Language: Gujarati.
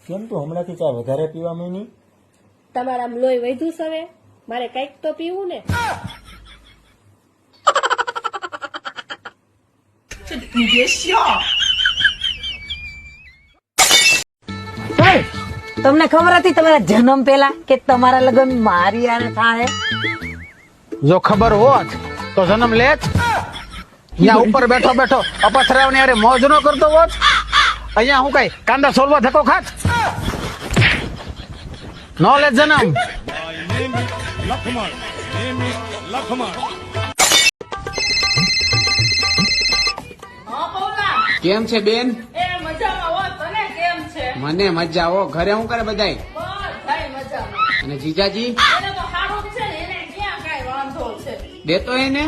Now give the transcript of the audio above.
કેમ તું હમણાંથી ચા વધારે પીવા માંડી? તમારા લોહી વધ્યું છે હવે, મારે કઈક તો પીવું ને. તમને ખબર હતી તમારા જન્મ પહેલા કે તમારા લગ્ન મારી હારે થાય? જો ખબર હોત તો જન્મ લેત. અહીંયા ઉપર બેઠો બેઠો અપથરાવની હારે મોજ નો કરતો હોત. અહીંયા હું કઈ કાંદા સોલવા ધક્કો ખાત? નો લે જન્મ. કેમ છે બેન? એ મજામાં હો, તને કેમ છે? મને મજા આવો. ઘરે શું કરે બધાય? બધાય મજામાં. અને જીજાજી એને તો સારું જ છે ને, એને ક્યાં કાંઈ વાંધો છે. દેતો એને?